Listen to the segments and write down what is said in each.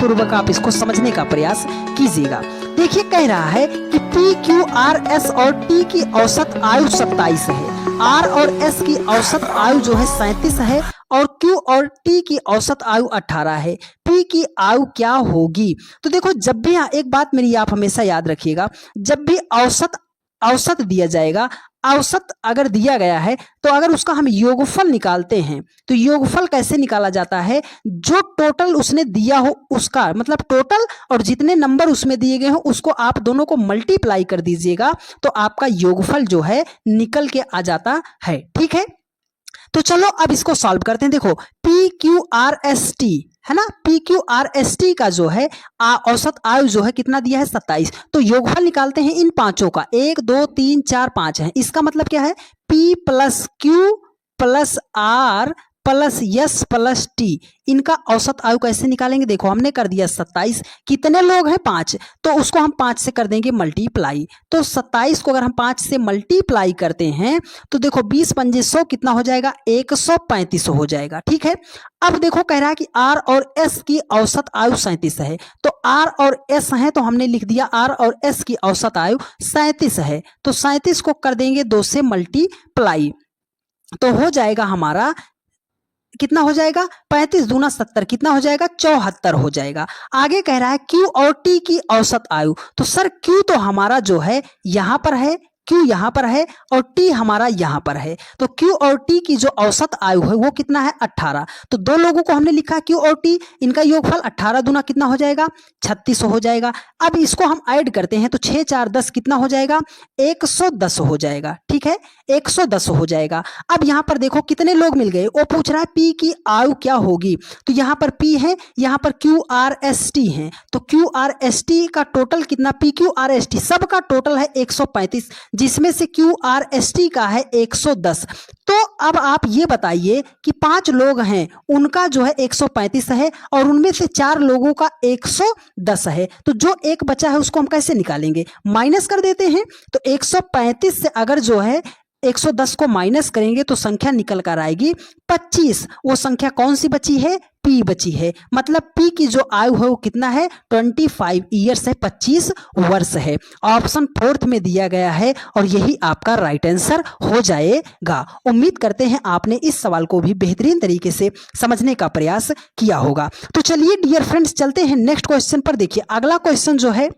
पूर्वक आप इसको समझने का प्रयास कीजिएगा। देखिए कह रहा है कि P, Q, R, S और T की औसत आयु 27 है, R और S की औसत आयु जो है 37 है और Q और T की औसत आयु 18 है। P की आयु क्या होगी? तो देखो जब भी, एक बात मेरी आप हमेशा याद रखिएगा, जब भी औसत दिया जाएगा, औसत अगर दिया गया है तो अगर उसका हम योगफल निकालते हैं तो योगफल कैसे निकाला जाता है? जो टोटल उसने दिया हो उसका, मतलब टोटल और जितने नंबर उसमें दिए गए हो उसको आप दोनों को मल्टीप्लाई कर दीजिएगा तो आपका योगफल जो है निकल के आ जाता है। ठीक है, तो चलो अब इसको सॉल्व करते हैं। देखो PQRST है ना, PQRST का जो है औसत आयु जो है कितना दिया है? 27। तो योगफल निकालते हैं इन पांचों का, 1 2 3 4 5 है। इसका मतलब क्या है? P plus Q plus R plus S plus T, इनका औसत आयु कैसे निकालेंगे? देखो हमने कर दिया 27, कितने लोग हैं? 5, तो उसको हम 5 से कर देंगे मल्टीप्लाई। तो 27 को अगर हम 5 से मल्टीप्लाई करते हैं तो देखो 20 पंजे 100 कितना हो जाएगा? 135 हो जाएगा। ठीक है, अब देखो कह रहा है कि R और S की औसत आयु 37 है, तो R और S है तो हमने लिख दिया R और S की औसत आयु 37 है, तो 37 को कर देंगे 2 से मल्टीप्लाई, तो हो जाएगा हमारा, कितना हो जाएगा? 35 दूना 70, कितना हो जाएगा? 74 हो जाएगा। आगे कह रहा है Q और T की औसत आयु, तो सर Q तो हमारा जो है यहां पर है, Q यहां पर है और T हमारा यहां पर है, तो Q और T की जो औसत आयु है वो कितना है? 18। तो दो लोगों को हमने लिखा Q और T, इनका योगफल 18 दूना कितना हो जाएगा? 36 हो जाएगा। अब इसको हम ऐड करते हैं तो 6 4 10 कितना हो जाएगा? 110 हो जाएगा। ठीक है, 110 हो जाएगा। अब यहाँ पर देखो कितने लोग मिल गए, वो पूछ रहा है P की आयु क्या होगी, तो यहाँ पर P है, यहाँ पर QRST है, तो QRST का टोटल कितना? PQRST सबका टोटल है 135, जिसमें से QRST का है 110। तो अब आप ये बताइए कि 5 लोग हैं उनका जो है 135 है और उनमें से 4 लोगों का 110 है, तो जो एक बचा है उसको हम कैसे निकालेंगे? माइनस कर देते हैं। तो 135 से अगर जो है 110 को माइनस करेंगे तो संख्या निकल कर आएगी 25। वो संख्या कौन सी बची है? P बची है। मतलब P की जो आयु है वो कितना है? 25 ईयर्स है, 25 वर्ष है। ऑप्शन 4 में दिया गया है और यही आपका राइट आंसर हो जाएगा। उम्मीद करते हैं आपने इस सवाल को भी बेहतरीन तरीके से समझने का प्रयास किया होगा। तो चलिए डियर फ्रेंड्स चलते हैं नेक्स्ट क्वेश्चन पर। देखिए अगला क्वेश्चन जो है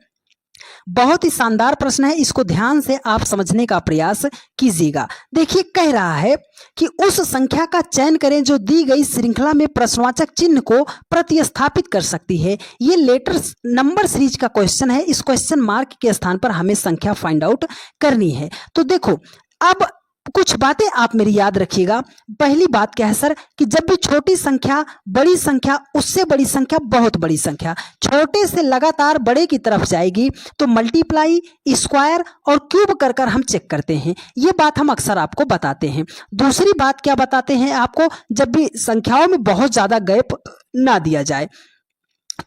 बहुत ही शानदार प्रश्न है, इसको ध्यान से आप समझने का प्रयास कीजिएगा। देखिए कह रहा है कि उस संख्या का चयन करें जो दी गई श्रृंखला में प्रश्नवाचक चिन्ह को प्रतिस्थापित कर सकती है। ये लेटर नंबर सीरीज का क्वेश्चन है, इस क्वेश्चन मार्क के स्थान पर हमें संख्या फाइंड आउट करनी है। तो देखो अब कुछ बातें आप मेरी याद रखिएगा। पहली बात क्या है सर कि जब भी छोटी संख्या, बड़ी संख्या, उससे बड़ी संख्या, बहुत बड़ी संख्या छोटे से लगातार बड़े की तरफ जाएगी तो मल्टीप्लाई, स्क्वायर और क्यूब कर कर हम चेक करते हैं। ये बात हम अक्सर आपको बताते हैं। दूसरी बात क्या बताते हैं आपको? जब भी संख्याओं में बहुत ज्यादा गैप ना दिया जाए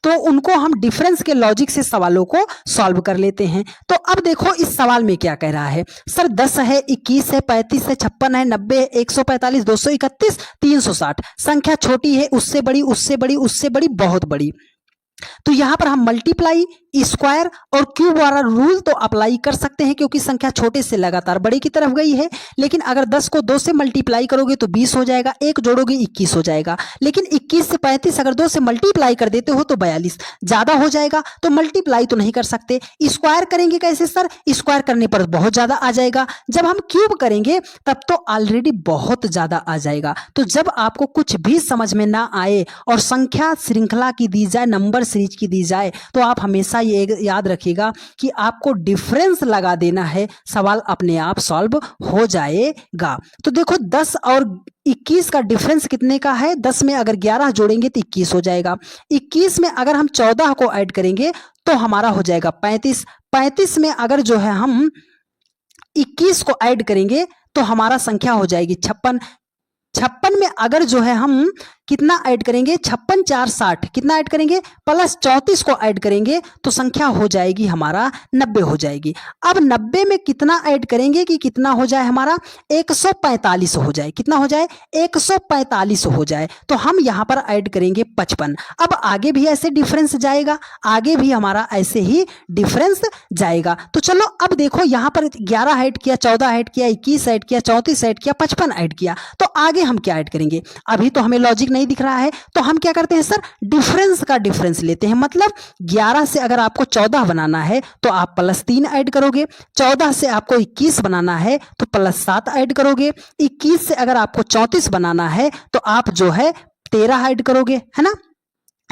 तो उनको हम डिफरेंस के लॉजिक से सवालों को सॉल्व कर लेते हैं। तो अब देखो इस सवाल में क्या कह रहा है सर? 10 है, 21 है, 35 है, 56 है, 90 है, 145, 231, 360। संख्या छोटी है, उससे बड़ी, उससे बड़ी, उससे बड़ी, बहुत बड़ी। तो यहां पर हम मल्टीप्लाई, स्क्वायर और क्यूब वाला रूल तो अप्लाई कर सकते हैं क्योंकि संख्या छोटे से लगातार बड़े की तरफ गई है। लेकिन अगर 10 को 2 से मल्टीप्लाई करोगे तो 20 हो जाएगा, 1 जोड़ोगे 21 हो जाएगा। लेकिन 21 से 35 अगर 2 से मल्टीप्लाई कर देते हो तो 42 ज्यादा हो जाएगा, तो मल्टीप्लाई तो नहीं कर सकते। स्क्वायर करेंगे कैसे सर? स्क्वायर करने पर बहुत ज्यादा आ जाएगा। जब हम क्यूब करेंगे तब तो ऑलरेडी बहुत ज्यादा आ जाएगा। तो जब आपको कुछ भी समझ में ना आए और संख्या श्रृंखला की दी जाए, नंबर सीरीज की दी जाए, तो आप हमेशा ये याद रखिएगा कि आपको डिफरेंस लगा देना है, सवाल अपने आप सॉल्व हो जाएगा। तो देखो 10 और 21 का डिफरेंस कितने का है? 10 में अगर 11 जोड़ेंगे तो 21 हो जाएगा। 21 में अगर हम 14 को ऐड करेंगे तो हमारा हो जाएगा 35। 35 में अगर जो है हम 21 को ऐड करेंगे तो हमारा संख्या हो जाएगी 56। 56 में अगर जो है हम कितना ऐड करेंगे, 56 4 60, कितना ऐड करेंगे, प्लस 34 को ऐड करेंगे तो संख्या हो जाएगी हमारा 90 हो जाएगी। अब 90 में कितना ऐड करेंगे कि कितना हो जाए हमारा 145 हो जाए, कितना हो जाए 145 हो जाए, तो हम यहाँ पर ऐड करेंगे 55। अब आगे भी ऐसे डिफरेंस जाएगा, आगे भी हमारा ऐसे ही डिफरेंस जाएगा। तो चलो अब देखो यहाँ पर 11 ऐड किया, 14 ऐड किया, 21 ऐड किया, 34 ऐड किया, 55 ऐड किया, तो आगे हम क्या ऐड करेंगे, अभी तो हमें लॉजिक नहीं दिख रहा है, तो हम क्या करते हैं सर, डिफरेंस का डिफरेंस लेते हैं। मतलब 11 से अगर आपको 14 बनाना है तो आप प्लस 3 ऐड करोगे, 14 से आपको 21 बनाना है तो प्लस 7 ऐड करोगे, 21 से अगर आपको 34 बनाना है तो आप जो है 13 ऐड करोगे, है ना,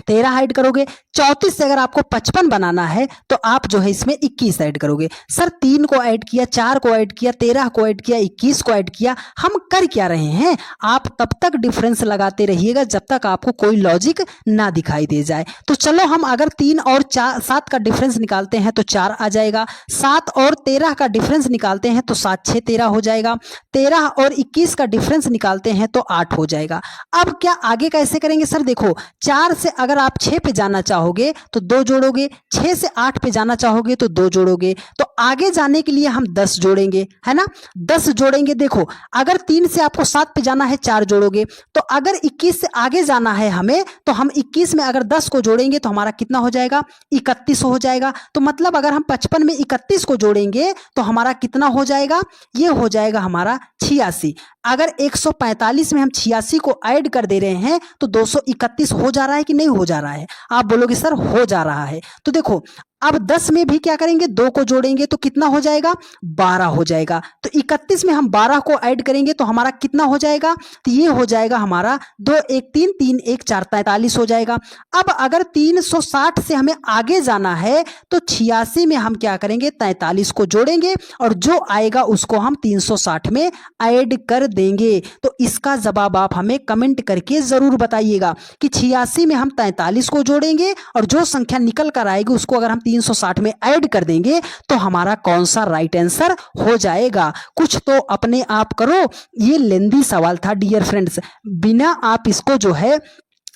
13 ऐड करोगे। 34 से अगर आपको 55 बनाना है तो आप जो है इसमें 21 ऐड करोगे। सर 3 को ऐड किया, 4 को ऐड किया, 13 को ऐड किया, 21 को ऐड किया, हम कर क्या रहे हैं, आप तब तक डिफरेंस लगाते रहिएगा जब तक आपको कोई लॉजिक ना दिखाई दे जाए। तो चलो हम अगर 3 और 7 का डिफरेंस निकालते हैं तो 4 आ जाएगा, 7 और 13 का डिफरेंस निकालते हैं तो 7 6 13 हो जाएगा, 13 और 21 का डिफरेंस निकालते हैं तो 8 हो जाएगा। अब क्या आगे कैसे करेंगे सर, देखो 4 से अगर आप 6 पे जाना चाहोगे तो 2 जोड़ोगे, 6 से 8 पे जाना चाहोगे तो 2 जोड़ोगे, तो आगे जाने के लिए हम 10 जोड़ेंगे, है ना, 10 जोड़ेंगे। देखो अगर 3 से आपको 7 पे जाना है 4 जोड़ोगे, तो अगर 21 से आगे जाना है हमें तो हम 21 में अगर 10 को जोड़ेंगे तो हमारा कितना हो जाएगा, 31 हो जाएगा। तो मतलब अगर हम 55 में 31 को जोड़ेंगे तो हमारा कितना हो जाएगा, ये हो जाएगा हमारा 86। अगर 145 में हम 86 को ऐड कर दे रहे हैं तो 231 हो जा रहा है कि नहीं हो जा रहा है, आप बोलोगे सर हो जा रहा है। तो देखो अब 10 में भी क्या करेंगे, 2 को जोड़ेंगे तो कितना हो जाएगा, 12 हो जाएगा। तो 31 में हम 12 को ऐड करेंगे तो हमारा कितना हो जाएगा, तो ये हो जाएगा हमारा 2 1 3 3 1 4 43 हो जाएगा। अब अगर 360 से हमें आगे जाना है तो 86 में हम क्या करेंगे, 43 को जोड़ेंगे और जो आएगा उसको हम 360 में ऐड कर देंगे। तो इसका जवाब आप हमें कमेंट करके जरूर बताइएगा कि 86 में हम 43 को जोड़ेंगे और जो संख्या निकल कर आएगी उसको अगर हम 360 में ऐड कर देंगे तो हमारा कौन सा राइट आंसर हो जाएगा। कुछ तो अपने आप करो, ये लेंदी सवाल था डियर फ्रेंड्स, बिना आप इसको जो है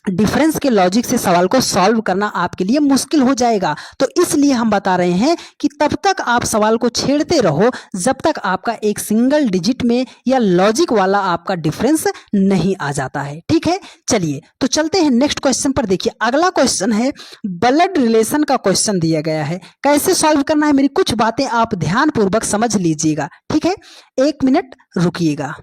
डिफरेंस के लॉजिक से सवाल को सॉल्व करना आपके लिए मुश्किल हो जाएगा। तो इसलिए हम बता रहे हैं कि तब तक आप सवाल को छेड़ते रहो जब तक आपका एक सिंगल डिजिट में या लॉजिक वाला आपका डिफरेंस नहीं आ जाता है। ठीक है, चलिए तो चलते हैं नेक्स्ट क्वेश्चन पर। देखिए अगला क्वेश्चन है ब्लड रिलेशन का क्वेश्चन दिया गया है, कैसे सॉल्व करना है मेरी कुछ बातें आप ध्यानपूर्वक समझ लीजिएगा। ठीक है, 1 मिनट रुकिएगा।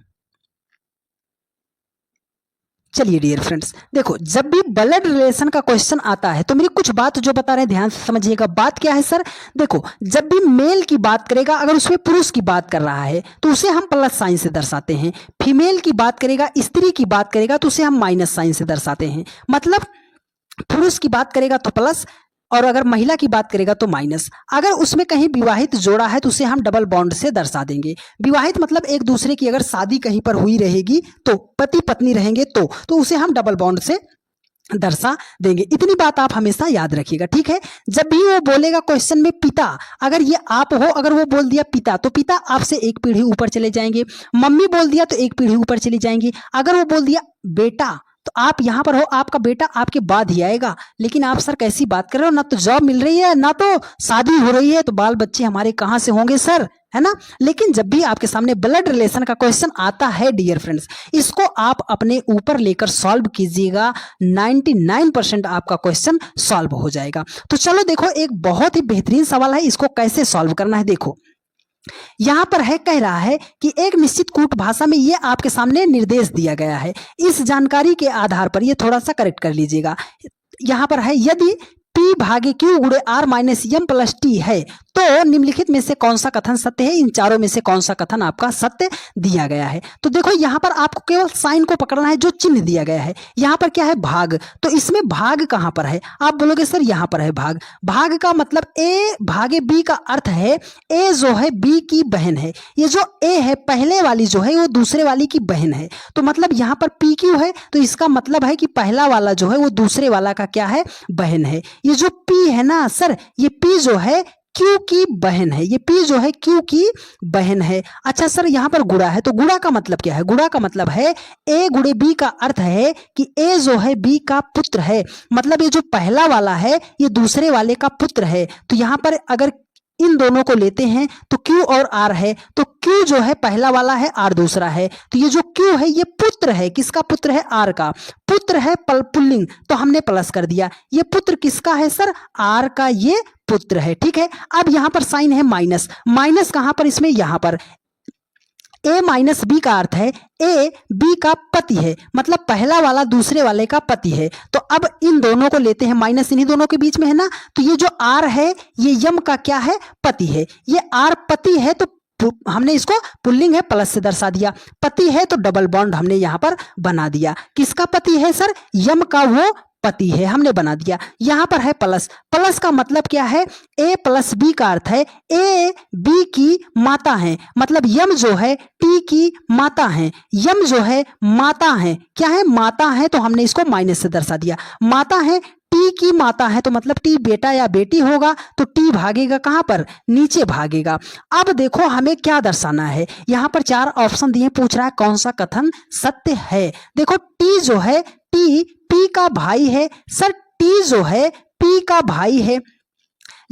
चलिए डियर फ्रेंड्स, देखो जब भी ब्लड रिलेशन का क्वेश्चन आता है तो मेरी कुछ बात जो बता रहे हैं ध्यान से समझिएगा। बात क्या है सर, देखो जब भी मेल की बात करेगा, अगर उसमें पुरुष की बात कर रहा है तो उसे हम प्लस साइन से दर्शाते हैं, फीमेल की बात करेगा, स्त्री की बात करेगा तो उसे हम माइनस साइन से दर्शाते हैं। मतलब पुरुष की बात करेगा तो प्लस और अगर महिला की बात करेगा तो माइनस। अगर उसमें कहीं विवाहित जोड़ा है तो उसे हम डबल बॉन्ड से दर्शा देंगे। विवाहित मतलब एक दूसरे की अगर शादी कहीं पर हुई रहेगी तो पति पत्नी रहेंगे तो उसे हम डबल बॉन्ड से दर्शा देंगे। इतनी बात आप हमेशा याद रखिएगा। ठीक है, जब भी वो बोलेगा क्वेश्चन में पिता, अगर ये आप हो, अगर वो बोल दिया पिता तो पिता आपसे एक पीढ़ी ऊपर चले जाएंगे, मम्मी बोल दिया तो एक पीढ़ी ऊपर चली जाएंगी। अगर वो बोल दिया बेटा तो आप यहाँ पर हो, आपका बेटा आपके बाद ही आएगा। लेकिन आप सर कैसी बात कर रहे हो, ना तो जॉब मिल रही है ना तो शादी हो रही है, तो बाल बच्चे हमारे कहाँ से होंगे सर, है ना। लेकिन जब भी आपके सामने ब्लड रिलेशन का क्वेश्चन आता है डियर फ्रेंड्स, इसको आप अपने ऊपर लेकर सॉल्व कीजिएगा, 99% आपका क्वेश्चन सॉल्व हो जाएगा। तो चलो देखो एक बहुत ही बेहतरीन सवाल है, इसको कैसे सॉल्व करना है। देखो यहां पर है, कह रहा है कि एक निश्चित कूट भाषा में ये आपके सामने निर्देश दिया गया है। इस जानकारी के आधार पर ये थोड़ा सा करेक्ट कर लीजिएगा। यहां पर है यदि P भागे Q गुणे R minus M plus T है तो निम्नलिखित में से कौन सा कथन सत्य है, इन चारों में से कौन सा कथन आपका सत्य दिया गया है। तो देखो यहाँ पर आपको केवल साइन को पकड़ना है जो चिन्ह दिया गया है। यहाँ पर क्या है, भाग, तो इसमें भाग कहाँ पर है, आप बोलोगे सर यहाँ पर है भाग। भाग का मतलब A भागे B का अर्थ है A जो है B की बहन है, ये जो A है पहले वाली जो है वो दूसरे वाली की बहन है। तो मतलब यहाँ पर PQ है तो इसका मतलब है कि पहला वाला जो है वो दूसरे वाला का क्या है, बहन है। ये जो P है ना सर, ये P जो है क्यू की बहन है, ये पी जो है क्यू की बहन है। अच्छा सर यहाँ पर गुणा है, तो गुणा का मतलब क्या है? गुणा का मतलब है ए गुणे बी का अर्थ है कि ए जो है बी का पुत्र है, मतलब ये जो पहला वाला है ये दूसरे वाले का पुत्र है। तो यहाँ पर अगर इन दोनों को लेते हैं तो Q और R है, तो Q जो है पहला वाला है, R दूसरा है, तो ये जो Q है ये पुत्र है, किसका पुत्र है? R का पुत्र है, पुल्लिंग, तो हमने प्लस कर दिया। ये पुत्र किसका है सर? R का ये पुत्र है। ठीक है, अब यहाँ पर साइन है माइनस, माइनस कहाँ पर? इसमें यहाँ पर ए माइनस बी का अर्थ है ए बी का पति है, मतलब पहला वाला दूसरे वाले का पति है। तो अब इन दोनों को लेते हैं, माइनस इन्हीं दोनों के बीच में है ना, तो ये जो आर है ये यम का क्या है? पति है। ये आर पति है तो हमने इसको पुल्लिंग है प्लस से दर्शा दिया, पति है तो डबल बॉन्ड हमने यहाँ पर बना दिया। किसका पति है सर? यम का वो पति है, हमने बना दिया। यहां पर है प्लस, प्लस का मतलब क्या है? ए प्लस बी का अर्थ है ए बी की माता है, मतलब यम जो है टी की माता है, यम जो है माता है, क्या है? माता है, तो हमने इसको माइनस से दर्शा दिया। माता है, टी की माता है, तो मतलब टी बेटा या बेटी होगा, तो टी भागेगा कहां पर? नीचे भागेगा। अब देखो हमें क्या दर्शाना है, यहां पर 4 ऑप्शन दिए, पूछ रहा है कौन सा कथन सत्य है। देखो टी जो है टी पी का भाई है, सर टी जो है पी का भाई है,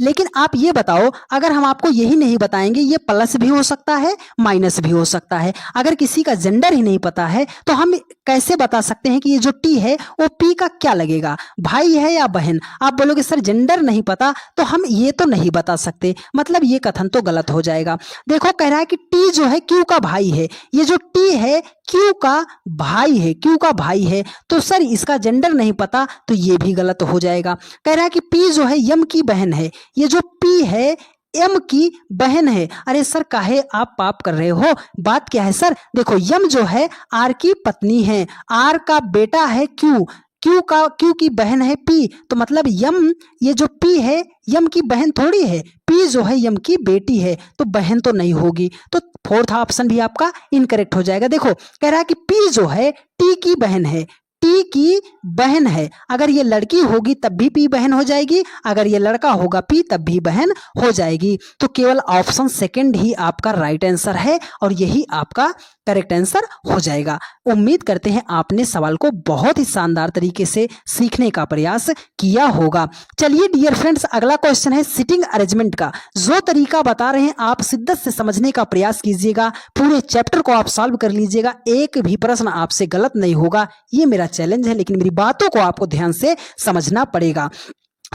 लेकिन आप ये बताओ अगर हम आपको यही नहीं बताएंगे, ये प्लस भी हो सकता है माइनस भी हो सकता है, अगर किसी का जेंडर ही नहीं पता है तो हम कैसे बता सकते हैं कि ये जो टी है वो पी का क्या लगेगा, भाई है या बहन? आप बोलोगे सर जेंडर नहीं पता, तो हम ये तो नहीं बता सकते, मतलब ये कथन तो गलत हो जाएगा। देखो कह रहा है कि टी जो है क्यू का भाई है, ये जो टी है क्यू का भाई है, क्यू का भाई है, तो सर इसका जेंडर नहीं पता, तो ये भी गलत हो जाएगा। कह रहा है कि पी जो है यम की बहन है, ये जो पी है यम की बहन है। अरे सर काहे आप पाप कर रहे हो, बात क्या है सर? देखो यम जो है आर की पत्नी है, आर का बेटा है क्यू, क्यू की बहन है पी, तो मतलब यम, ये जो पी है यम की बहन थोड़ी है, पी जो है यम की बेटी है, तो बहन तो नहीं होगी, तो फोर्थ ऑप्शन भी आपका इनकरेक्ट हो जाएगा। देखो कह रहा है कि पी जो है टी की बहन है, टी की बहन है, अगर ये लड़की होगी तब भी पी बहन हो जाएगी, अगर ये लड़का होगा पी तब भी बहन हो जाएगी। तो केवल ऑप्शन सेकंड ही आपका राइट आंसर है और यही आपका करेक्ट आंसर हो जाएगा। उम्मीद करते हैं आपने सवाल को बहुत ही शानदार तरीके से सीखने का प्रयास किया होगा। चलिए डियर फ्रेंड्स, अगला क्वेश्चन है सिटिंग अरेंजमेंट का। जो तरीका बता रहे हैं आप शिद्दत से समझने का प्रयास कीजिएगा, पूरे चैप्टर को आप सॉल्व कर लीजिएगा, एक भी प्रश्न आपसे गलत नहीं होगा, ये मेरा चैलेंज है, लेकिन मेरी बातों को आपको ध्यान से समझना पड़ेगा।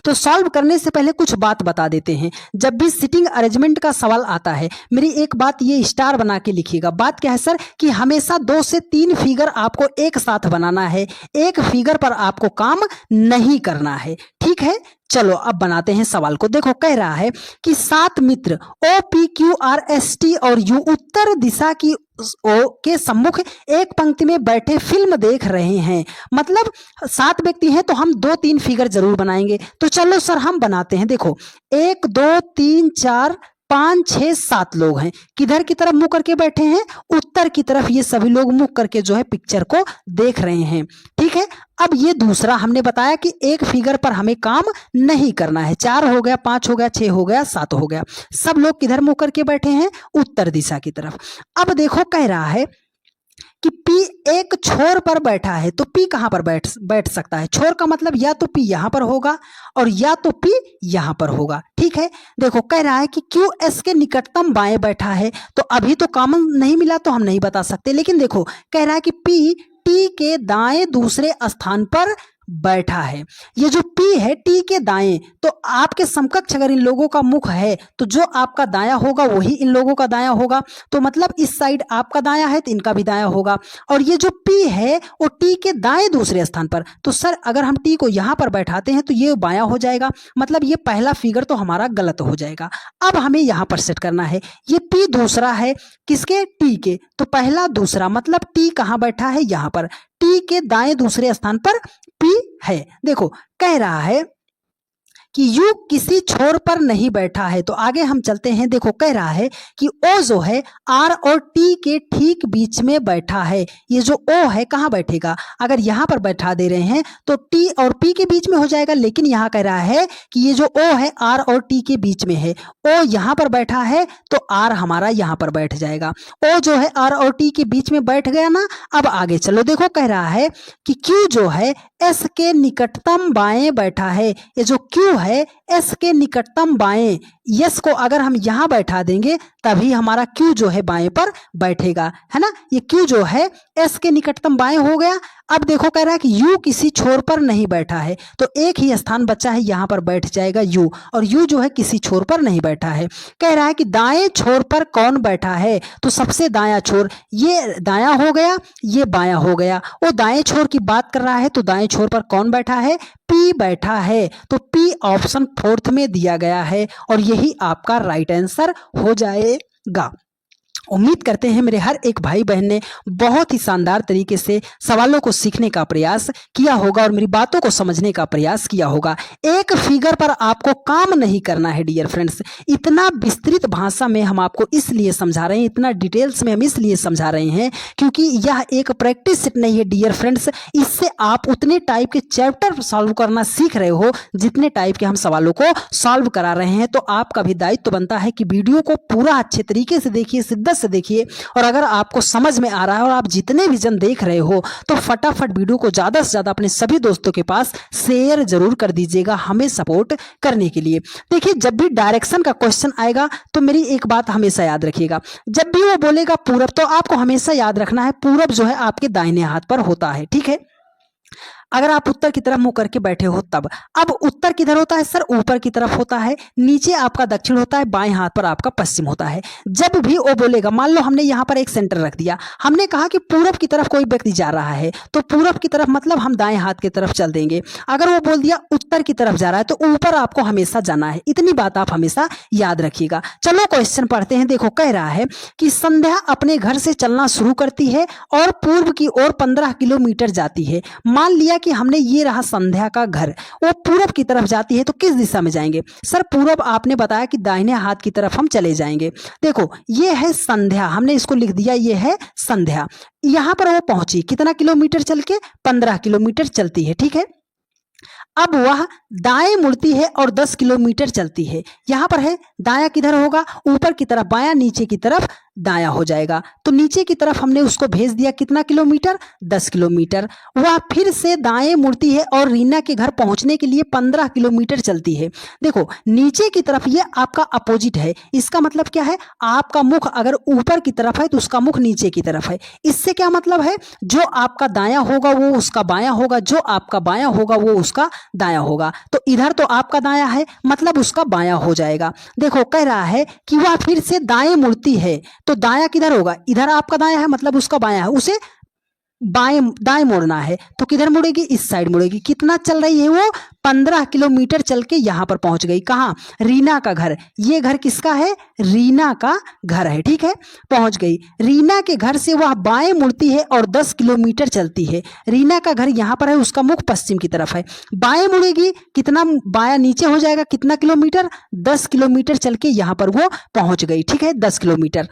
तो सॉल्व करने से पहले कुछ बात बता देते हैं। जब भी सिटिंग अरेंजमेंट का सवाल आता है, मेरी एक बात ये स्टार बना के लिखिएगा। बात क्या है सर कि हमेशा 2 से 3 फिगर आपको एक साथ बनाना है, एक फिगर पर आपको काम नहीं करना है, ठीक है। चलो अब बनाते हैं सवाल को। देखो कह रहा है कि 7 मित्र O P Q R S T और यू उत्तर दिशा की ओ के सम्मुख एक पंक्ति में बैठे फिल्म देख रहे हैं, मतलब 7 व्यक्ति हैं तो हम 2-3 फिगर जरूर बनाएंगे। तो चलो सर हम बनाते हैं। देखो 1 2 3 4 5 6 7 लोग हैं, किधर की तरफ मुंह करके बैठे हैं? उत्तर की तरफ ये सभी लोग मुंह करके जो है पिक्चर को देख रहे हैं, ठीक है। अब ये दूसरा हमने बताया कि एक फिगर पर हमें काम नहीं करना है। 4 हो गया, 5 हो गया, 6 हो गया, 7 हो गया, सब लोग किधर मुंह करके बैठे हैं? उत्तर दिशा की तरफ। अब कह रहा है कि P एक छोर पर बैठा है, तो P कहां पर बैठ सकता है? छोर का मतलब या तो P यहां पर होगा और या तो P यहां पर होगा, ठीक है। देखो कह रहा है कि Q S के निकटतम बाएं बैठा है, तो अभी तो कॉमन नहीं मिला तो हम नहीं बता सकते, लेकिन देखो कह रहा है कि P T के दाएं दूसरे स्थान पर बैठा है। ये जो P है T के दाएं, तो आपके समकक्ष अगर इन लोगों का मुख है तो जो आपका दाया होगा वही इन लोगों का दाया होगा, तो मतलब इस साइड आपका दाया है तो इनका भी दाया होगा। और ये जो P है वो T के दाएं दूसरे स्थान पर, तो सर अगर हम T को यहां पर बैठाते हैं तो ये बायां हो जाएगा, मतलब ये पहला फिगर तो हमारा गलत हो जाएगा। अब हमें यहां पर सेट करना है, ये P दूसरा है किसके? T के, तो पहला दूसरा मतलब T कहां बैठा है? यहां पर, T के दाएं दूसरे स्थान पर P है। देखो कह रहा है कि यू किसी छोर पर नहीं बैठा है। तो आगे हम चलते हैं। देखो कह रहा है कि ओ जो है आर और टी के ठीक बीच में बैठा है। ये जो ओ है कहाँ बैठेगा? अगर यहाँ पर बैठा दे रहे हैं तो टी और पी के बीच में हो जाएगा, लेकिन यहाँ कह रहा है कि ये जो ओ है आर और टी के बीच में है। ओ यहाँ पर बैठा है तो आर हमारा यहाँ पर बैठ जाएगा। ओ जो है आर और टी के बीच में बैठ गया ना। अब आगे चलो, देखो कह रहा है कि क्यू जो है एस के निकटतम बाएं बैठा है। ये जो क्यू है एस के निकटतम बाएं, यस को अगर हम यहाँ बैठा देंगे तभी हमारा क्यू जो है बाएं पर बैठेगा, है ना। ये क्यू जो है एस के निकटतम बाएं हो गया। अब देखो कह रहा है कि यू किसी छोर पर नहीं बैठा है, तो एक ही स्थान बचा है, यहाँ पर बैठ जाएगा यू, और यू जो है किसी छोर पर नहीं बैठा है। कह रहा है कि दाएं छोर पर कौन बैठा है? तो सबसे दायां छोर, ये दायां हो गया, ये बायां हो गया। वो दाएं छोर की बात कर रहा है, तो दाएं छोर पर कौन बैठा है? पी बैठा है। तो पी ऑप्शन 4th में दिया गया है और यही आपका राइट आंसर हो जाएगा। उम्मीद करते हैं मेरे हर एक भाई बहन ने बहुत ही शानदार तरीके से सवालों को सीखने का प्रयास किया होगा और मेरी बातों को समझने का प्रयास किया होगा। एक फिगर पर आपको काम नहीं करना है डियर फ्रेंड्स। इतना विस्तृत भाषा में हम आपको इसलिए समझा रहे हैं, इतना डिटेल्स में हम इसलिए समझा रहे हैं क्योंकि यह एक प्रैक्टिस सेट नहीं है डियर फ्रेंड्स। इससे आप उतने टाइप के चैप्टर सॉल्व करना सीख रहे हो जितने टाइप के हम सवालों को सॉल्व करा रहे हैं। तो आपका भी दायित्व बनता है कि वीडियो को पूरा अच्छे तरीके से देखिए, शिद्दत से देखिए, और अगर आपको समझ में आ रहा है और आप जितने भी जन देख रहे हो तो फटाफट वीडियो को ज्यादा से ज्यादा अपने सभी दोस्तों के पास शेयर जरूर कर दीजिएगा हमें सपोर्ट करने के लिए। देखिए जब भी डायरेक्शन का क्वेश्चन आएगा तो मेरी एक बात हमेशा याद रखिएगा, जब भी वो बोलेगा पूरब तो आपको हमेशा याद रखना है पूरब जो है आपके दाहिने हाथ पर होता है, ठीक है। अगर आप उत्तर की तरफ मुंह करके बैठे हो तब, अब उत्तर किधर होता है सर? ऊपर की तरफ होता है, नीचे आपका दक्षिण होता है, बाएं हाथ पर आपका पश्चिम होता है। जब भी वो बोलेगा, मान लो हमने यहाँ पर एक सेंटर रख दिया, हमने कहा कि पूरब की तरफ कोई व्यक्ति जा रहा है तो पूरब की तरफ मतलब हम दाएं हाथ की तरफ चल देंगे। अगर वो बोल दिया उत्तर की तरफ जा रहा है तो ऊपर आपको हमेशा जाना है। इतनी बात आप हमेशा याद रखिएगा। चलो क्वेश्चन पढ़ते हैं। देखो कह रहा है कि संध्या अपने घर से चलना शुरू करती है और पूर्व की ओर 15 किलोमीटर जाती है। मान लिया कि हमने ये रहा संध्या का घर, वो पूरब की तरफ जाती है तो किस दिशा में जाएंगे सर? पूरब आपने बताया कि दाहिने हाथ की तरफ हम चले जाएंगे। देखो ये है संध्या, हमने इसको लिख दिया, ये है संध्या। यहां पर वो पहुंची कितना किलोमीटर चल के? 15 किलोमीटर चलती है, ठीक है। अब वह दाएं मुड़ती है और 10 किलोमीटर चलती है। यहां पर है दायां किधर होगा? ऊपर की तरफ बायां, नीचे की तरफ दायां हो जाएगा। तो नीचे की तरफ हमने उसको भेज दिया कितना किलोमीटर? 10 किलोमीटर। वह फिर से दाएं मुड़ती है और रीना के घर पहुंचने के लिए 15 किलोमीटर चलती है। देखो नीचे की तरफ ये आपका अपोजिट है, इसका मतलब क्या है? आपका मुख अगर ऊपर की तरफ है तो उसका मुख नीचे की तरफ है। इससे क्या मतलब है? जो आपका दायां होगा वो उसका बायां होगा, जो आपका बायां होगा वो उसका दायां होगा। तो इधर तो आपका दायां है मतलब उसका बायां हो जाएगा। देखो कह रहा है कि वह फिर से दाएं मुड़ती है, तो दायां किधर होगा? इधर आपका दायां है मतलब उसका बायां है, उसे बाएं दाएं मोड़ना है तो किधर मुड़ेगी? इस साइड मुड़ेगी। कितना चल रही है वो? 15 किलोमीटर चल के यहां पर पहुंच गई। कहां? रीना का घर। ये घर किसका है? रीना का घर है, ठीक है। पहुंच गई। रीना के घर से वह बाएं मुड़ती है और 10 किलोमीटर चलती है। रीना का घर यहां पर है, उसका मुख पश्चिम की तरफ है। बाएं मुड़ेगी, कितना बायां नीचे हो जाएगा? कितना किलोमीटर? 10 किलोमीटर चल के यहां पर वो पहुंच गई, ठीक है। 10 किलोमीटर।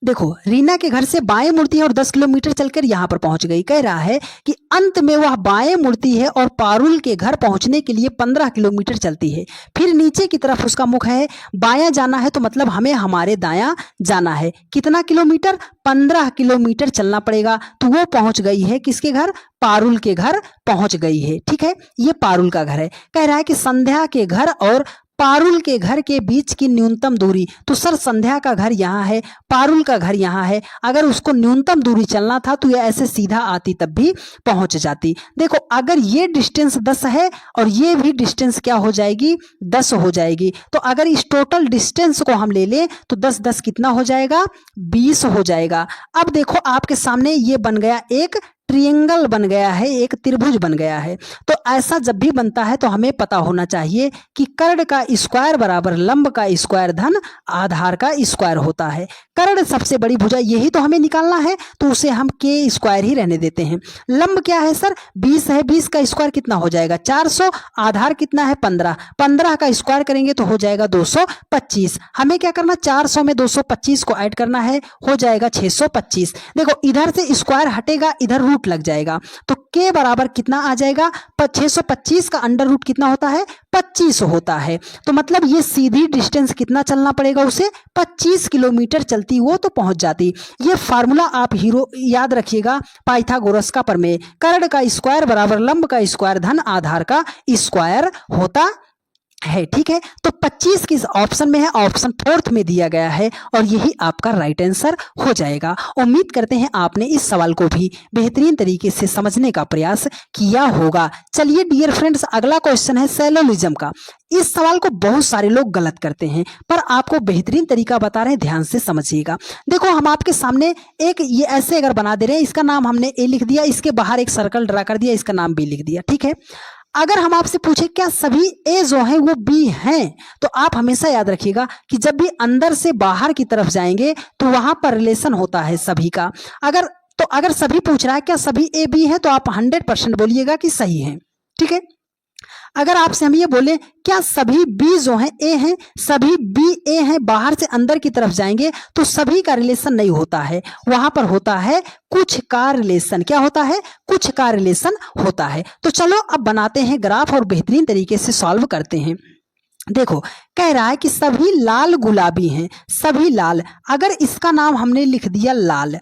देखो रीना के घर से बाएं मुड़ती है और 10 किलोमीटर चलकर यहां पर पहुंच गई। कह रहा है कि अंत में वह बाएं मुड़ती है और पारुल के घर पहुंचने के लिए 15 किलोमीटर चलती है। फिर नीचे की तरफ उसका मुख है, बायां जाना है तो मतलब हमें हमारे दायां जाना है। कितना किलोमीटर? 15 किलोमीटर चलना पड़ेगा। तो वो पहुंच गई है किसके घर? पारुल के घर पहुंच गई है, ठीक है। ये पारुल का घर है। कह रहा है कि संध्या के घर और पारुल के घर के बीच की न्यूनतम दूरी, तो सर संध्या का घर यहाँ है, पारुल का घर यहाँ है। अगर उसको न्यूनतम दूरी चलना था तो ये ऐसे सीधा आती तब भी पहुंच जाती। देखो अगर ये डिस्टेंस 10 है और ये भी डिस्टेंस क्या हो जाएगी? 10 हो जाएगी। तो अगर इस टोटल डिस्टेंस को हम ले लें तो 10 कितना हो जाएगा? 20 हो जाएगा। अब देखो आपके सामने ये बन गया एक ट्रिएंगल बन गया है, एक त्रिभुज बन गया है। तो ऐसा जब भी बनता है तो हमें पता होना चाहिए कि कर्ण का स्क्वायर बराबर लंब का स्क्वायर धन आधार का स्क्वायर होता है। कर्ण सबसे बड़ी भुजा, यही तो हमें निकालना है, तो उसे हम के स्क्वायर ही रहने देते हैं। लंब क्या है सर, 20 है, 20 का स्क्वायर कितना हो जाएगा 400, आधार कितना है 15, 15 का स्क्वायर करेंगे तो हो जाएगा 225। हमें क्या करना, 400 में 225 को ऐड करना है, हो जाएगा 625। देखो इधर से स्क्वायर हटेगा, इधर रूट लग जाएगा, तो के बराबर कितना आ जाएगा, 625 का अंडर रूट कितना होता है 25 होता है। तो मतलब ये सीधी डिस्टेंस कितना चलना पड़ेगा उसे, 25 किलोमीटर चलती वो तो पहुंच जाती। ये फार्मूला आप हीरो याद रखिएगा, पाइथागोरस का प्रमेय, कर्ण का स्क्वायर बराबर लंब का स्क्वायर धन आधार का स्क्वायर होता है। ठीक है, तो 25 किस ऑप्शन में है, ऑप्शन 4th में दिया गया है, और यही आपका राइट आंसर हो जाएगा। उम्मीद करते हैं आपने इस सवाल को भी बेहतरीन तरीके से समझने का प्रयास किया होगा। चलिए डियर फ्रेंड्स, अगला क्वेश्चन है सैलोलिज्म का। इस सवाल को बहुत सारे लोग गलत करते हैं, पर आपको बेहतरीन तरीका बता रहे हैं, ध्यान से समझिएगा। देखो हम आपके सामने एक ये ऐसे अगर बना दे रहे हैं, इसका नाम हमने ए लिख दिया, इसके बाहर एक सर्कल ड्रा कर दिया, इसका नाम बी लिख दिया। ठीक है, अगर हम आपसे पूछे क्या सभी ए जो हैं वो बी हैं, तो आप हमेशा याद रखिएगा कि जब भी अंदर से बाहर की तरफ जाएंगे तो वहां पर रिलेशन होता है सभी का। अगर सभी पूछ रहा है क्या सभी ए बी हैं, तो आप 100% बोलिएगा कि सही है। ठीक है, अगर आपसे हम ये बोले क्या सभी बी जो हैं ए हैं, सभी बी ए हैं, बाहर से अंदर की तरफ जाएंगे तो सभी का रिलेशन नहीं होता है, वहां पर होता है कुछ का रिलेशन। क्या होता है, कुछ का रिलेशन होता है। तो चलो अब बनाते हैं ग्राफ और बेहतरीन तरीके से सॉल्व करते हैं। देखो कह रहा है कि सभी लाल गुलाबी हैं, सभी लाल, अगर इसका नाम हमने लिख दिया लाल,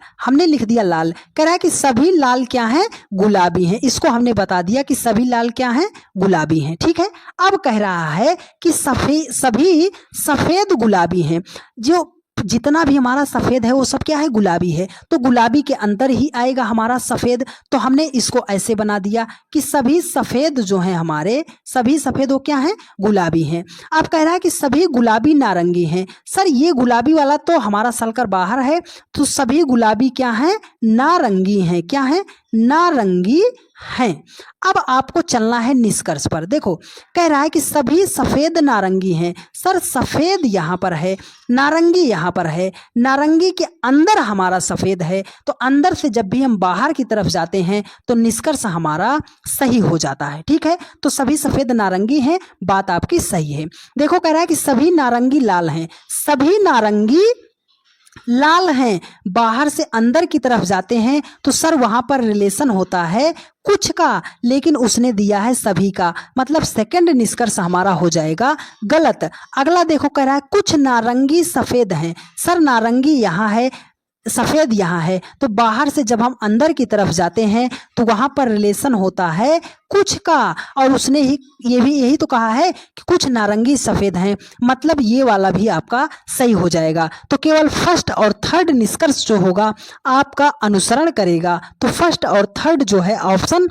कह रहा है कि सभी लाल क्या हैं, गुलाबी हैं, इसको हमने बता दिया कि सभी लाल क्या हैं, गुलाबी हैं। ठीक है, अब कह रहा है कि सभी सफेद गुलाबी हैं, जो जितना भी हमारा सफेद है वो सब क्या है, गुलाबी है, तो गुलाबी के अंदर ही आएगा हमारा सफेद। तो हमने इसको ऐसे बना दिया कि सभी सफेद जो हैं हमारे, सभी सफेद वो क्या हैं, गुलाबी हैं। अब कह रहा है कि सभी गुलाबी नारंगी हैं। सर ये गुलाबी वाला तो हमारा सलकर बाहर है, तो सभी गुलाबी क्या हैं, नारंगी हैं। क्या है, नारंगी हैं। अब आपको चलना है निष्कर्ष पर। देखो कह रहा है कि सभी सफेद नारंगी हैं। सर सफेद यहाँ पर है, नारंगी यहाँ पर है, नारंगी के अंदर हमारा सफेद है, तो अंदर से जब भी हम बाहर की तरफ जाते हैं तो निष्कर्ष हमारा सही हो जाता है। ठीक है, तो सभी सफेद नारंगी हैं, बात आपकी सही है। देखो कह रहा है कि सभी नारंगी लाल हैं, सभी नारंगी लाल हैं, बाहर से अंदर की तरफ जाते हैं तो सर वहां पर रिलेशन होता है कुछ का, लेकिन उसने दिया है सभी का, मतलब सेकंड निष्कर्ष हमारा हो जाएगा गलत। अगला देखो कह रहा है कुछ नारंगी सफेद हैं। सर नारंगी यहाँ है, सफेद यहाँ है, तो बाहर से जब हम अंदर की तरफ जाते हैं तो वहां पर रिलेशन होता है कुछ का, और उसने ही यही तो कहा है कि कुछ नारंगी सफेद हैं, मतलब ये वाला भी आपका सही हो जाएगा। तो केवल फर्स्ट और थर्ड निष्कर्ष जो होगा आपका अनुसरण करेगा। तो फर्स्ट और थर्ड जो है ऑप्शन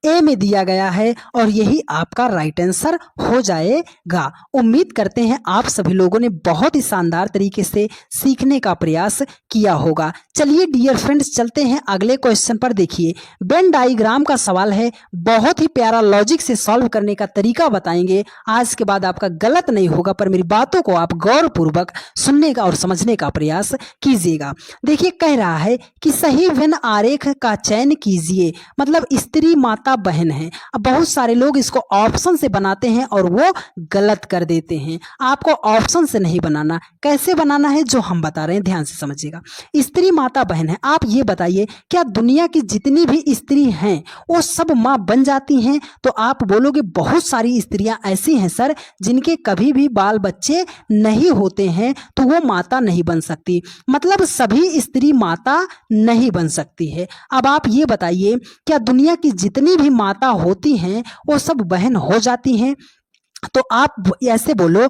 ए में दिया गया है, और यही आपका राइट आंसर हो जाएगा। उम्मीद करते हैं आप सभी लोगों ने बहुत ही शानदार तरीके से सीखने का प्रयास किया होगा। चलिए डियर फ्रेंड्स चलते हैं अगले क्वेश्चन पर। देखिए वेन डायग्राम का सवाल है, बहुत ही प्यारा लॉजिक से सॉल्व करने का तरीका बताएंगे। आज के बाद आपका गलत नहीं होगा, पर मेरी बातों को आप गौरपूर्वक सुनने का और समझने का प्रयास कीजिएगा। देखिए कह रहा है कि सही वेन आरेख का चयन कीजिए, मतलब स्त्री माता बहन है। अब बहुत सारे लोग इसको ऑप्शन से बनाते हैं और वो गलत कर देते हैं। आपको ऑप्शन से नहीं बनाना, कैसे बनाना है जो हम बता रहे हैं, ध्यान से समझिएगा। स्त्री माता बहन है, आप ये बताइए क्या दुनिया की जितनी भी स्त्री हैं वो सब माँ बन जाती हैं? तो आप बोलोगे बहुत सारी स्त्रियां ऐसी हैं सर जिनके कभी भी बाल बच्चे नहीं होते हैं, तो वो माता नहीं बन सकती, मतलब सभी स्त्री माता नहीं बन सकती है। अब आप ये बताइए क्या दुनिया की जितनी भी माता होती हैं वो सब बहन हो जाती हैं? तो आप ऐसे बोलो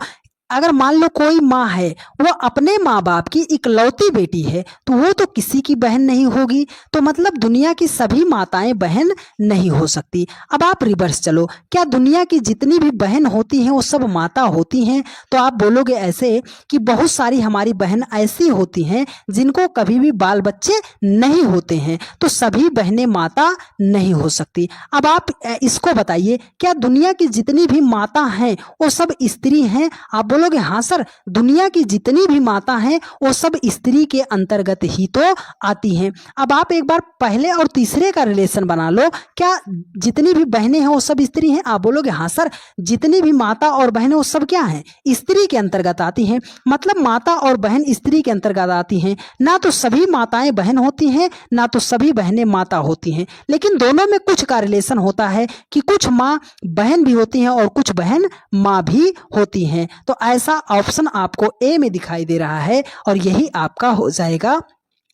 अगर मान लो कोई माँ है, वो अपने माँ बाप की इकलौती बेटी है, तो वो तो किसी की बहन नहीं होगी। तो मतलब दुनिया की सभी माताएं बहन नहीं हो सकती। अब आप रिवर्स चलो, क्या दुनिया की जितनी भी बहन होती हैं वो सब माता होती हैं? तो आप बोलोगे ऐसे कि बहुत सारी हमारी बहन ऐसी होती हैं जिनको कभी भी बाल बच्चे नहीं होते हैं, तो सभी बहनें माता नहीं हो सकती। अब आप इसको बताइए, क्या दुनिया की जितनी भी माता हैं वो सब स्त्री हैं? आप बोलोगे हाँ सर, दुनिया की जितनी भी माता हैं वो सब स्त्री के अंतर्गत ही तो आती हैं। अब आप एक बार पहले और तीसरे का रिलेशन बना लो, क्या जितनी भी बहनें हैं वो सब स्त्री हैं? आप बोलोगे हाँ सर, जितनी भी माता और बहनें वो सब क्या हैं? स्त्री के अंतर्गत आती हैं। मतलब माता और बहन स्त्री के अंतर्गत आती हैं। ना तो सभी माताएं बहन होती हैं, ना तो सभी बहनें माता होती हैं, लेकिन दोनों में कुछ का रिलेशन होता है कि कुछ माँ बहन भी होती हैं और कुछ बहन माँ भी होती हैं। तो ऐसा ऑप्शन आपको ए में दिखाई दे रहा है और यही आपका हो जाएगा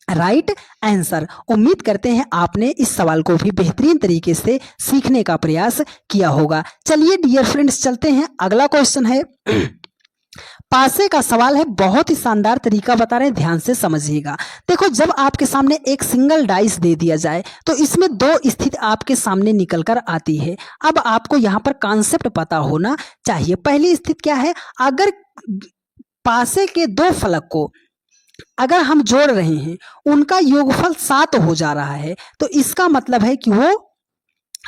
राइट आंसर। उम्मीद करते हैं आपने इस सवाल को भी बेहतरीन तरीके से सीखने का प्रयास किया होगा। चलिए डियर फ्रेंड्स, चलते हैं। अगला क्वेश्चन है पासे का सवाल है, बहुत ही शानदार तरीका बता रहे हैं, ध्यान से समझिएगा। देखो, जब आपके सामने एक सिंगल डाइस दे दिया जाए तो इसमें दो स्थिति आपके सामने निकल कर आती है। अब आपको यहाँ पर कॉन्सेप्ट पता होना चाहिए। पहली स्थिति क्या है, अगर पासे के दो फलक को अगर हम जोड़ रहे हैं, उनका योगफल 7 हो जा रहा है, तो इसका मतलब है कि वो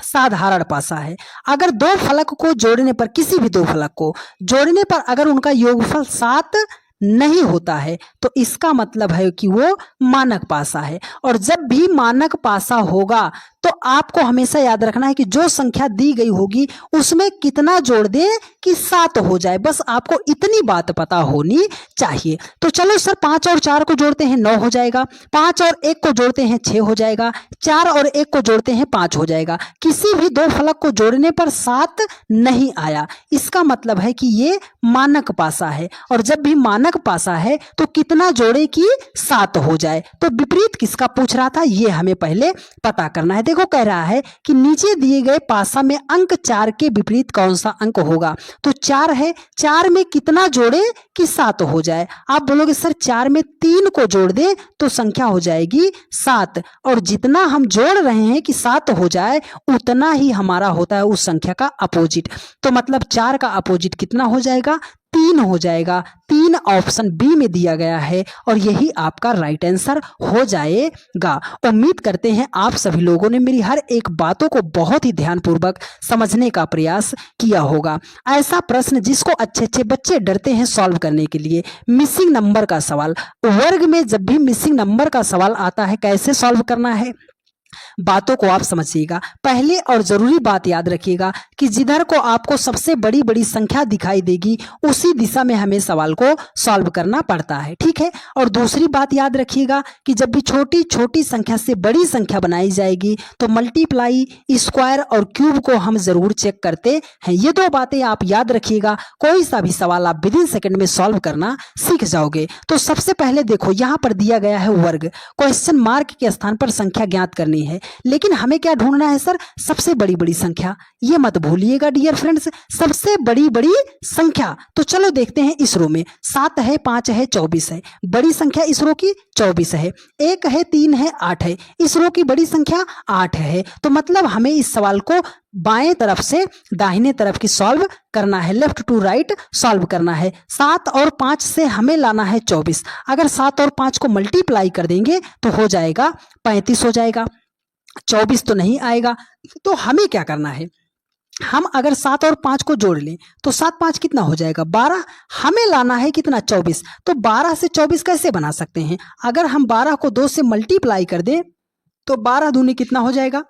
साधारण पासा है। अगर दो फलक को जोड़ने पर, किसी भी दो फलक को जोड़ने पर अगर उनका योगफल 7 नहीं होता है, तो इसका मतलब है कि वो मानक पासा है। और जब भी मानक पासा होगा तो आपको हमेशा याद रखना है कि जो संख्या दी गई होगी उसमें कितना जोड़ दें कि 7 हो जाए। बस आपको इतनी बात पता होनी चाहिए। तो चलो सर, 5 और 4 को जोड़ते हैं 9 हो जाएगा, 5 और 1 को जोड़ते हैं 6 हो जाएगा, 4 और 1 को जोड़ते हैं 5 हो जाएगा। किसी भी दो फलक को जोड़ने पर 7 नहीं आया, इसका मतलब है कि ये मानक पासा है। और जब भी मानक पासा है तो कितना जोड़े कि 7 हो जाए। तो विपरीत किसका पूछ रहा था, ये हमें पहले पता करना है। देखो, कह रहा है कि नीचे दिए गए पासा में अंक 4 के विपरीत कौन सा अंक होगा। तो 4 है, 4 में कितना जोड़े कि 7 हो जाए। आप बोलोगे सर 4 में 3 को जोड़ दे तो संख्या हो जाएगी 7, और जितना हम जोड़ रहे हैं कि 7 हो जाए उतना ही हमारा होता है उस संख्या का अपोजिट। तो मतलब 4 का अपोजिट कितना हो जाएगा, 3 हो जाएगा। 3 ऑप्शन बी में दिया गया है और यही आपका राइट आंसर हो जाएगा। उम्मीद करते हैं आप सभी लोगों ने मेरी हर एक बातों को बहुत ही ध्यानपूर्वक समझने का प्रयास किया होगा। ऐसा प्रश्न जिसको अच्छे अच्छे बच्चे डरते हैं सॉल्व करने के लिए, मिसिंग नंबर का सवाल। वर्ग में जब भी मिसिंग नंबर का सवाल आता है, कैसे सॉल्व करना है, बातों को आप समझिएगा। पहले और जरूरी बात याद रखिएगा कि जिधर को आपको सबसे बड़ी बड़ी संख्या दिखाई देगी उसी दिशा में हमें सवाल को सॉल्व करना पड़ता है, ठीक है। और दूसरी बात याद रखिएगा कि जब भी छोटी छोटी संख्या से बड़ी संख्या बनाई जाएगी तो मल्टीप्लाई, स्क्वायर और क्यूब को हम जरूर चेक करते हैं। ये दो बातें आप याद रखिएगा, कोई सा भी सवाल आप विदिन सेकंड में सॉल्व करना सीख जाओगे। तो सबसे पहले देखो, यहाँ पर दिया गया है वर्ग, क्वेश्चन मार्क के स्थान पर संख्या ज्ञात करनी है, लेकिन हमें क्या ढूंढना है सर, सबसे बड़ी बड़ी संख्या। ये मत भूलिएगा डियर फ्रेंड्स, सबसे बड़ी बड़ी संख्या। तो चलो देखते हैं इस रो में 7 है, 5 है, 24 है। बड़ी संख्या इस रो की 24 है, 1 है, 3 है, 8 है। इस रो की बड़ी संख्या 8 है। तो मतलब हमें इस सवाल को बाएं तरफ से दाहिने तरफ की सॉल्व करना है, लेफ्ट टू राइट सॉल्व करना है। 7 और 5 से हमें लाना है 24। अगर 7 और 5 को मल्टीप्लाई कर देंगे तो हो जाएगा 35 हो जाएगा, 24 तो नहीं आएगा। तो हमें क्या करना है, हम अगर 7 और 5 को जोड़ लें तो 7 5 कितना हो जाएगा, 12। हमें लाना है कितना, 24। तो 12 से 24 कैसे बना सकते हैं, अगर हम 12 को 2 से मल्टीप्लाई कर दें तो 12 दूनी कितना हो जाएगा,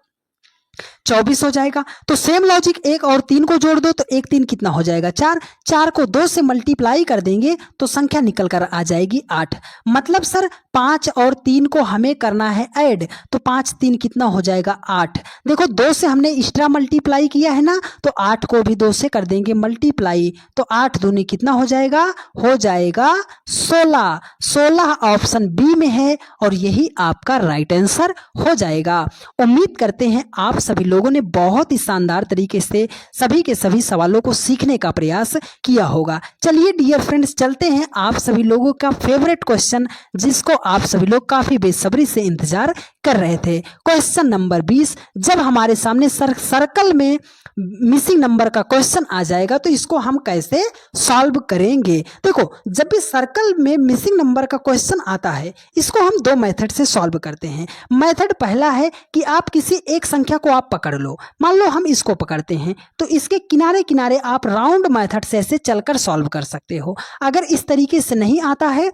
24 हो जाएगा। तो सेम लॉजिक 1 और 3 को जोड़ दो तो 1 3 कितना हो जाएगा, 4। 4 को 2 से मल्टीप्लाई कर देंगे तो संख्या निकल कर आ जाएगी 8। मतलब सर 5 और 3 को हमें करना है ऐड, तो 5 3 कितना हो जाएगा, 8। देखो 2 से हमने एक्स्ट्रा मल्टीप्लाई किया है ना, तो 8 को भी 2 से कर देंगे मल्टीप्लाई, तो 8 दूनी कितना हो जाएगा, हो जाएगा 16। 16 ऑप्शन बी में है और यही आपका राइट आंसर हो जाएगा। उम्मीद करते हैं आप सभी लोग लोगों ने बहुत ही शानदार तरीके से सभी के सभी सवालों को सीखने का प्रयास किया होगा। चलिए डियर फ्रेंड्स, चलते हैं आप सभी लोगों का फेवरेट क्वेश्चन, जिसको आप सभी लोग काफी बेसब्री से इंतजार कर रहे थे। Question number 20। जब हमारे सामने सर्कल में मिसिंग नंबर का क्वेश्चन आ जाएगा तो इसको हम कैसे सॉल्व करेंगे। देखो, जब भी सर्कल में मिसिंग नंबर का क्वेश्चन आता है, इसको हम दो मेथड से सॉल्व करते हैं। मेथड पहला है कि आप किसी एक संख्या को आप पकड़ लो। मान लो हम इसको पकड़ते हैं, तो इसके किनारे किनारे आप राउंड मेथड से ऐसे चलकर सॉल्व कर सकते हो। अगर इस तरीके से नहीं आता है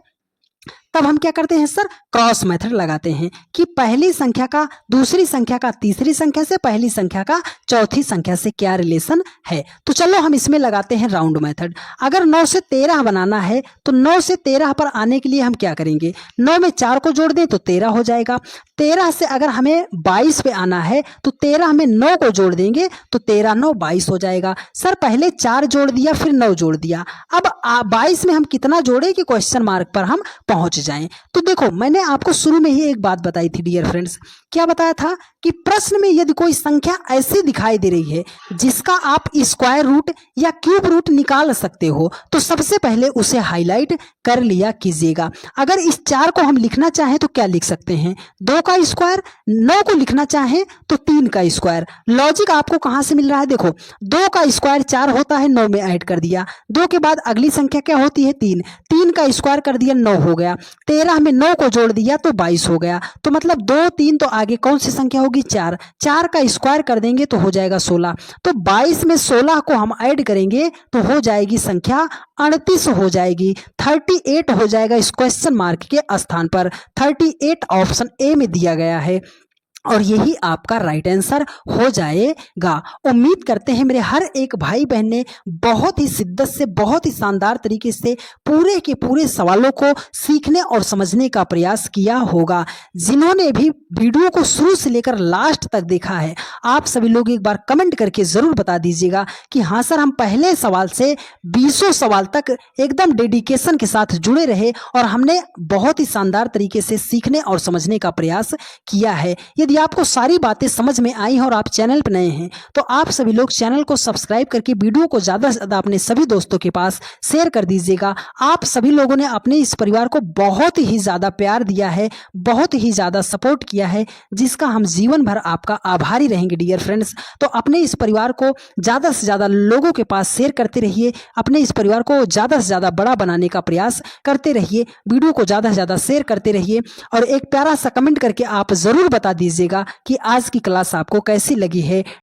तब हम क्या करते हैं सर, क्रॉस मेथड लगाते हैं कि पहली संख्या का दूसरी संख्या का तीसरी संख्या से, पहली संख्या का चौथी संख्या से क्या रिलेशन है। तो चलो हम इसमें लगाते हैं राउंड मेथड। अगर 9 से 13 बनाना है तो 9 से 13 पर आने के लिए हम क्या करेंगे, 9 में 4 को जोड़ दें तो 13 हो जाएगा। 13 से अगर हमें 22 पे आना है तो 13 में 9 को जोड़ देंगे तो 13 9 22 हो जाएगा। सर पहले 4 जोड़ दिया फिर 9 जोड़ दिया, अब 22 में हम कितना जोड़े कि क्वेश्चन मार्क पर हम पहुंच जाएं। तो देखो, मैंने आपको शुरू में ही एक बात बताई थी डियर फ्रेंड्स। क्या बताया था कि प्रश्न में यदि कोई संख्या ऐसी दिखाई दे रही है जिसका आप स्क्वायर रूट या क्यूब रूट निकाल सकते हो, तो सबसे पहले उसे हाईलाइट कर लिया कीजिएगा। अगर इस 4 को हम लिखना चाहें तो क्या लिख सकते हैं, 2 का स्क्वायर। 9 को लिखना चाहें तो 3 का स्क्वायर। लॉजिक आपको कहां से मिल रहा है, देखो 2 का स्क्वायर 4 होता है, 9 में ऐड कर दिया। 2 के बाद अगली संख्या क्या होती है, 3। 3 का स्क्वायर कर दिया, 9 हो गया। 13 में 9 को जोड़ दिया तो 22 हो गया। तो मतलब 2 3 तो आगे कौन सी संख्या होगी, 4। 4 का स्क्वायर कर देंगे तो हो जाएगा 16। तो 22 में 16 को हम ऐड करेंगे तो हो जाएगी संख्या 38 हो जाएगी। 38 हो जाएगा इस क्वेश्चन मार्क के स्थान पर। 38 ऑप्शन ए में दिया गया है और यही आपका राइट आंसर हो जाएगा। उम्मीद करते हैं मेरे हर एक भाई बहन ने बहुत ही शिद्दत से, बहुत ही शानदार तरीके से पूरे के पूरे सवालों को सीखने और समझने का प्रयास किया होगा। जिन्होंने भी वीडियो को शुरू से लेकर लास्ट तक देखा है, आप सभी लोग एक बार कमेंट करके ज़रूर बता दीजिएगा कि हाँ सर, हम पहले सवाल से 20 सवाल तक एकदम डेडिकेशन के साथ जुड़े रहे और हमने बहुत ही शानदार तरीके से सीखने और समझने का प्रयास किया है। यदि आपको सारी बातें समझ में आई हैं और आप चैनल पर नए हैं तो आप सभी लोग चैनल को सब्सक्राइब करके वीडियो को ज़्यादा से ज़्यादा अपने सभी दोस्तों के पास शेयर कर दीजिएगा। आप सभी लोगों ने अपने इस परिवार को बहुत ही ज़्यादा प्यार दिया है, बहुत ही ज़्यादा सपोर्ट किया है, जिसका हम जीवन भर आपका आभारी रहेंगे डियर फ्रेंड्स। तो अपने इस परिवार को ज़्यादा से ज़्यादा लोगों के पास शेयर करते रहिए, अपने इस परिवार को ज़्यादा से ज़्यादा बड़ा बनाने का प्रयास करते रहिए, वीडियो को ज़्यादा से ज़्यादा शेयर करते रहिए और एक प्यारा सा कमेंट करके आप ज़रूर बता दीजिए कि आज की क्लास आपको कैसी लगी है।